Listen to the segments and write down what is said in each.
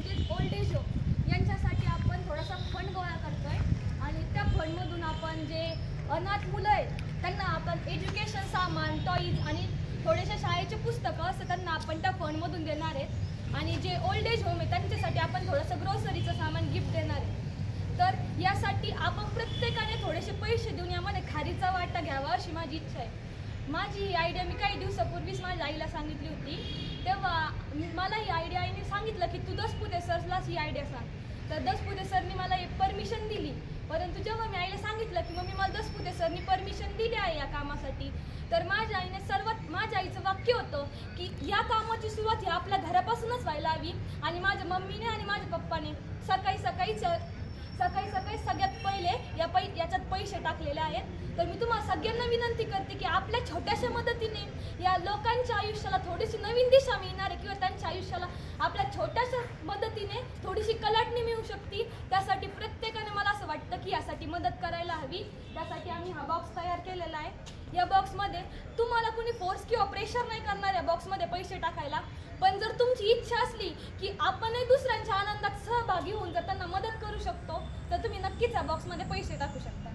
म्हणजेच old age home यांच्यासाठी आपण थोडासा फंड गोळा करतोय आणि त्या फंडमधून आपण जे अनाथ मुलं आहेत त्यांना आपण एज्युकेशन सामान, टॉईज आणि थोडेसे शाळेचे पुस्तकं असं त्यांना आपण त्या फंडमधून देणार आहेत. आणि जे ओल्ड एज होम आहे त्यांच्यासाठी आपण थोडंसं ग्रोसरीचं सामान गिफ्ट देणार आहे. तर यासाठी आपण प्रत्येकाने थोडेसे पैसे देऊन यामध्ये खारीचा वाटा घ्यावा अशी माझी इच्छा आहे. माझी ही आयडिया मी काही दिवसापूर्वीच माझ्या आईला सांगितली होती. तेव्हा मला ही आयडिया आईने सांगितलं की तू दसपुते सरलाच ही आयडिया सांग. तर दसपुते सरनी मला एक परमिशन दिली. परंतु जेव्हा मी आईला सांगितलं की मम्मी मला दसपुते सरनी परमिशन दिली आहे या कामासाठी, तर माझ्या आईचं वाक्य होतं की या कामाची सुरुवात ही आपल्या घरापासूनच व्हायला हवी. आणि माझ्या मम्मीने आणि माझ्या पप्पाने सकाळी सगळ्यात पहिले याच्यात पैसे टाकलेले आहेत. तर मी तुम्हाला सगळ्यांना विनंती करते की आपल्या छोट्याशा मदतीने या लोकांच्या आयुष्याला थोडीशी नवीन दिशा मिळणार आहे किंवा त्यांच्या आयुष्याला आपल्या छोट्याशा मदतीने थोडीशी कलाटणी मिळू शकते. त्यासाठी प्रत्येकाने मला असं वाटतं की यासाठी मदत करायला हवी. त्यासाठी आम्ही हा बॉक्स तयार केलेला आहे. या बॉक्समध्ये तुम्हाला कोणी फोर्स किंवा प्रेशर नाही करणार या बॉक्समध्ये पैसे टाकायला. पण जर तुमची इच्छा असली की आपणही दुसऱ्यांच्या आनंदात सहभागी होऊन जर त्यांना मदत करू शकतो तर तुम्ही नक्कीच या बॉक्समध्ये पैसे टाकू शकता.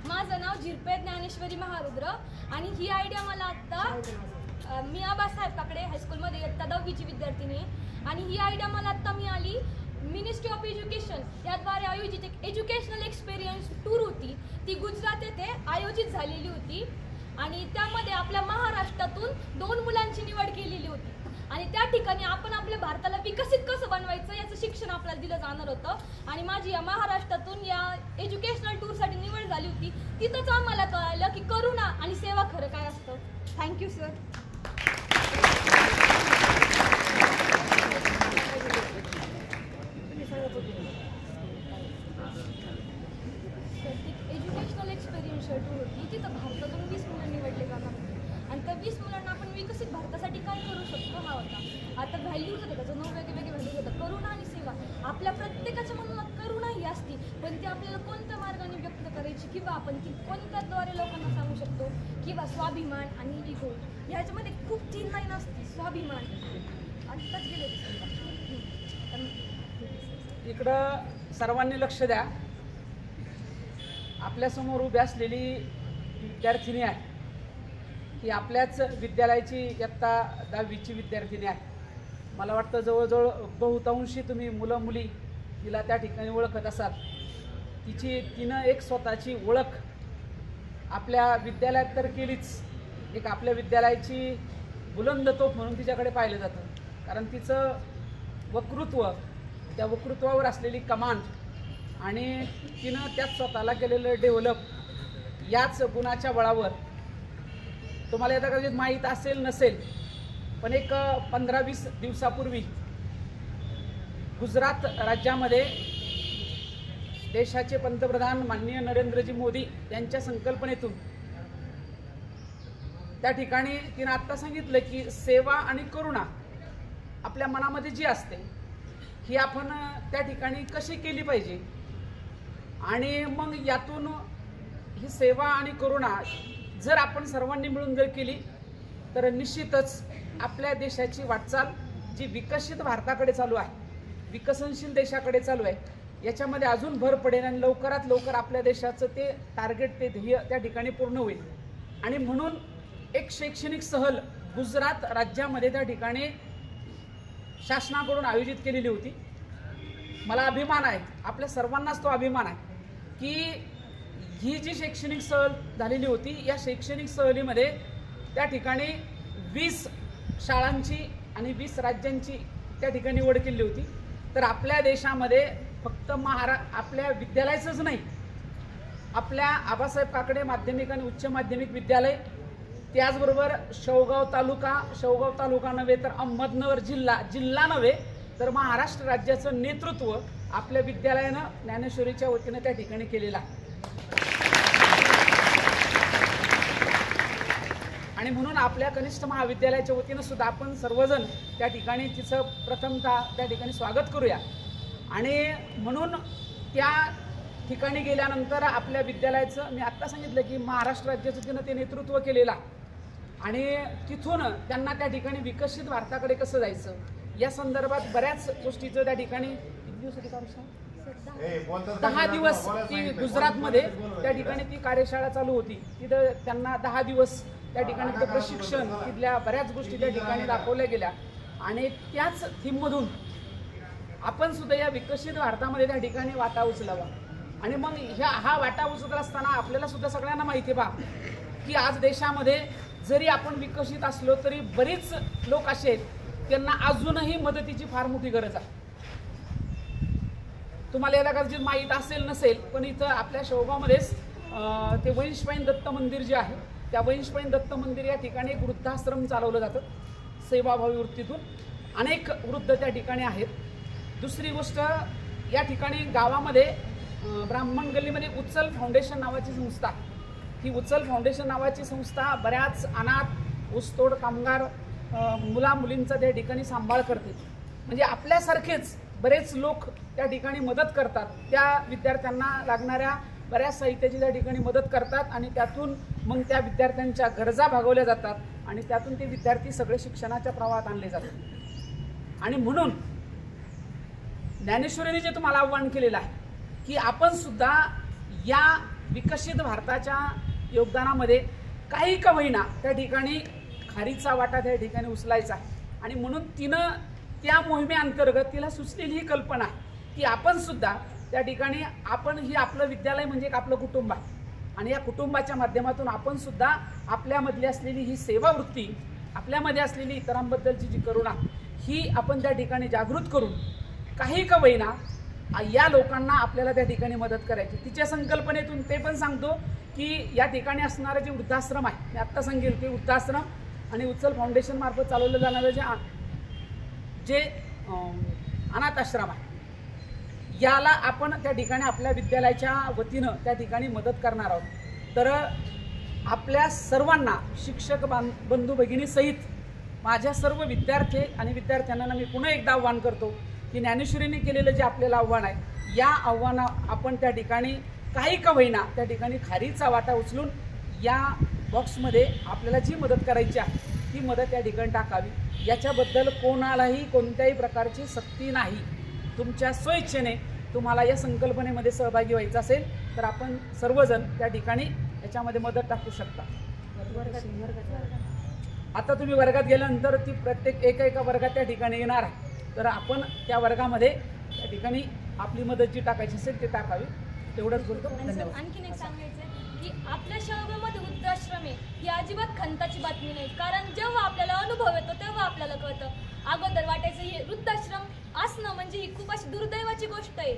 माझं नाव झिरपे ज्ञानेश्वरी महारुद्र आणि ही आयडिया मला आत्ता मी आबासाहेब काकडे हायस्कूलमध्ये इयत्ता 10वीची विद्यार्थिनी आहे. आणि ही आयडिया मला आत्ता मिळाली मिनिस्ट्री ऑफ एज्युकेशन याद्वारे आयोजित एक एज्युकेशनल एक्सपिरियन्स टूर होती. ती गुजरात येथे आयोजित झालेली होती आणि त्यामध्ये आपल्या महाराष्ट्रातून 2 मुलांची निवड केलेली होती. आणि त्या ठिकाणी आपण आपल्या भारताला विकसित कसं बनवायचं याचं शिक्षण आपल्याला दिलं जाणार होतं. आणि माझी या महाराष्ट्रातून या एज्युकेशनल टूरसाठी निवड झाली होती. तिथंच आम्हाला कळालं की करुणा आणि सेवा खरं काय असतं. Thank you sir. Educational experience tour होती. तिथं भारतातून 20 मुलं निवडले जाणार आणि त्या 20 मुलांना आपण विकसित भारतासाठी काय करू शकतो हा होता. आता व्हॅल्यूज होते त्याचं 9 वेगवेगळे व्हॅल्यूज होतं. करुणा आणि सेवा आपल्या प्रत्येकाच्या मनात करुणा ही असती, पण ती आपल्याला कोणत्या मार्गाने व्यक्त करायची किंवा आपण ती कोणत्याद्वारे लोकांना सांगू शकतो. किंवा स्वाभिमान आणि इगो ह्याच्यामध्ये खूप 3 लाईन असते. स्वाभिमान आत्ताच गेले इकडं सर्वांनी लक्ष द्या. आपल्यासमोर उभी असलेली विद्यार्थिनी आहे ही आपल्याच विद्यालयाची इयत्ता 10वीची विद्यार्थिनी आहे. मला वाटतं जवळजवळ बहुतांशी तुम्ही मुलं मुली तिला त्या ठिकाणी ओळखत असाल. तिनं एक स्वतःची ओळख आपल्या विद्यालयात तर केलीच, एक आपल्या विद्यालयाची बुलंद तोफ म्हणून तिच्याकडे पाहिलं जातं. कारण तिचं वक्तृत्व, त्या वक्तृत्वावर असलेली कमांड आणि तिनं त्यात स्वतःला केलेलं डेव्हलप याच गुणाच्या बळावर तुम्हाला आता कदाचित माहीत असेल नसेल पण एक 15-20 दिवसापूर्वी गुजरात राज्यामध्ये देशाचे पंतप्रधान माननीय नरेंद्रजी मोदी यांच्या संकल्पनेतून त्या ठिकाणी तिनं आत्ता सांगितलं की सेवा आणि करुणा आपल्या मनामध्ये जी असते ही आपण त्या ठिकाणी कशी केली पाहिजे. आणि मग यातून ही सेवा आणि करुणा जर आपण सर्वांनी मिळून जर केली तर निश्चितच आपल्या देशाची वाटचाल जी विकसित भारताकडे चालू आहे, विकसनशील देशाकडे चालू आहे, याच्यामध्ये अजून भर पडेल आणि लवकरात लवकर आपल्या देशाचं ते टार्गेट, ते ध्येय त्या ठिकाणी पूर्ण होईल. आणि म्हणून एक शैक्षणिक सहल गुजरात राज्यामध्ये त्या ठिकाणी शासनाकडून आयोजित केलेली होती. मला अभिमान आहे, आपल्या सर्वांनाच तो अभिमान आहे की ही जी शैक्षणिक सहल झालेली होती या शैक्षणिक सहलीमध्ये त्या ठिकाणी 20 शाळांची आणि 20 राज्यांची त्या ठिकाणी निवड केली होती. तर आपल्या देशामध्ये फक्त आपल्या विद्यालयाचंच नाही, आपल्या आबासाहेब काकडे माध्यमिक आणि उच्च माध्यमिक विद्यालय, त्याचबरोबर शेवगाव तालुका नव्हे तर अहमदनगर जिल्हा नव्हे तर महाराष्ट्र राज्याचं नेतृत्व आपल्या विद्यालयानं ज्ञानेश्वरीच्या वतीनं त्या ठिकाणी केलेलं आहे. आणि म्हणून आपल्या कनिष्ठ महाविद्यालयाच्या वतीनं सुद्धा आपण सर्वजण त्या ठिकाणी तिचं प्रथमतः त्या ठिकाणी स्वागत करूया. आणि म्हणून त्या ठिकाणी गेल्यानंतर आपल्या विद्यालयाचं मी आत्ता सांगितलं की महाराष्ट्र राज्याचं तिनं ते नेतृत्व केलेलं आणि तिथून त्यांना त्या ठिकाणी विकसित भारताकडे कसं जायचं या संदर्भात बऱ्याच गोष्टीचं त्या ठिकाणी किती दिवस होती कार्यशाळा? 10 दिवस ती गुजरातमध्ये त्या ठिकाणी ती कार्यशाळा चालू होती. तिथं त्यांना 10 दिवस त्या ठिकाणी तिथं प्रशिक्षण, तिथल्या बऱ्याच गोष्टी त्या ठिकाणी दाखवल्या गेल्या आणि त्याच थीममधून आपण सुद्धा या विकसित भारतामध्ये त्या ठिकाणी वाटा उचलावा. आणि मग हा वाटा उचलत असताना आपल्याला सुद्धा सगळ्यांना माहिती आहे की आज देशामध्ये जरी आपण विकसित असलो तरी बरीच लोक असे आहेत त्यांना अजूनही मदतीची फार मोठी गरज आहे. तुम्हाला याला कदाचित माहीत असेल नसेल, पण इथं आपल्या शेवगावमध्येच ते वंशपाईन दत्त मंदिर जे आहे, त्या वंशपाईन दत्त मंदिर या ठिकाणी एक वृद्धाश्रम चालवलं जातं सेवाभावी वृत्तीतून. अनेक वृद्ध त्या ठिकाणी आहेत. दुसरी गोष्ट, या ठिकाणी गावामध्ये ब्राह्मण गल्लीमध्ये उचल फाउंडेशन नावाची संस्था, ही उचल फाउंडेशन नावाची संस्था बऱ्याच अनाथ ऊसतोड कामगार मुला मुलींचा त्या ठिकाणी सांभाळ करते. म्हणजे आपल्यासारखेच बरेच लोक त्या ठिकाणी मदत करतात. त्या विद्यार्थ्यांना लागणाऱ्या बऱ्याच साहित्याची त्या ठिकाणी मदत करतात आणि त्यातून मग त्या विद्यार्थ्यांच्या गरजा भागवल्या जातात आणि त्यातून ते विद्यार्थी सगळे शिक्षणाच्या प्रवाहात आणले जातात. आणि म्हणून ज्ञानेश्वरीने जे तुम्हाला आव्हान केलेलं आहे की आपण सुद्धा या विकसित भारताच्या योगदानामध्ये काही का होईना त्या ठिकाणी खारीचा वाटा त्या ठिकाणी उचलायचा आहे. आणि म्हणून तिनं त्या मोहिमेअंतर्गत तिला सुचलेली ही कल्पना की आपण सुद्धा त्या ठिकाणी आपण ही आपलं विद्यालय म्हणजे एक आपलं कुटुंब आहे आणि या कुटुंबाच्या माध्यमातून आपण सुद्धा आपल्यामधली असलेली ही सेवावृत्ती, आपल्यामध्ये असलेली इतरांबद्दलची जी करुणा, ही आपण त्या ठिकाणी जागृत करून काही का होईना या लोकांना आपल्याला त्या ठिकाणी मदत करायची. तिच्या संकल्पनेतून ते पण सांगतो की या ठिकाणी असणारं जे वृद्धाश्रम आहे, मी आत्ता सांगेल ते वृद्धाश्रम आणि उचल फाउंडेशन मार्फत चालवलं जाणारं जे अनाथ आश्रम आहे, याला आपण त्या ठिकाणी आपल्या विद्यालयाच्या वतीनं त्या ठिकाणी मदत करणार आहोत. तर आपल्या सर्वांना शिक्षक बंधू भगिनीसहित माझ्या सर्व विद्यार्थी आणि विद्यार्थ्यांना मी पुन्हा एकदा आव्हान करतो की ज्ञानेश्वरीने केलेलं जे आपल्याला आव्हान आहे, या आव्हाना आपण त्या ठिकाणी काही का होईना त्या ठिकाणी खारीचा वाटा उचलून या बॉक्समध्ये आपल्याला जी मदत करायची आहे ती मदत त्या ठिकाणी टाकावी. याच्याबद्दल कोणालाही कोणत्याही प्रकारची सक्ती नाही. तुमच्या स्वइच्छेने तुम्हाला या संकल्पनेमध्ये सहभागी व्हायचं असेल तर आपण सर्वजण त्या ठिकाणी याच्यामध्ये मदत टाकू शकता. आता तुम्ही वर्गात गेल्यानंतर ती प्रत्येक एका वर्गात त्या ठिकाणी येणार आहे, तर आपण त्या वर्गामध्ये त्या ठिकाणी आपली मदत जी टाकायची असेल ते टाकावी. तेवढंच बोलतो. धन्यवाद. आणखीन एक सांगायचं की आपल्या शहरामध्ये वृद्धाश्रम आहे ही अजिबात खंताची बातमी नाही. कारण जेव्हा आपल्याला अनुभव येतो तेव्हा आपल्याला कळतं. अगोदर वाटायचं हे वृद्धाश्रम असणं म्हणजे ही खूप अशी दुर्दैवाची गोष्ट आहे,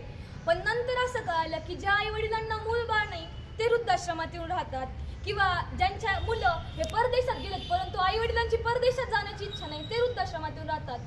पण नंतर असं कळालं की ज्या आई वडिलांना मूल बाळ नाही ते वृद्धाश्रमात येऊन राहतात किंवा ज्यांच्या मुलं हे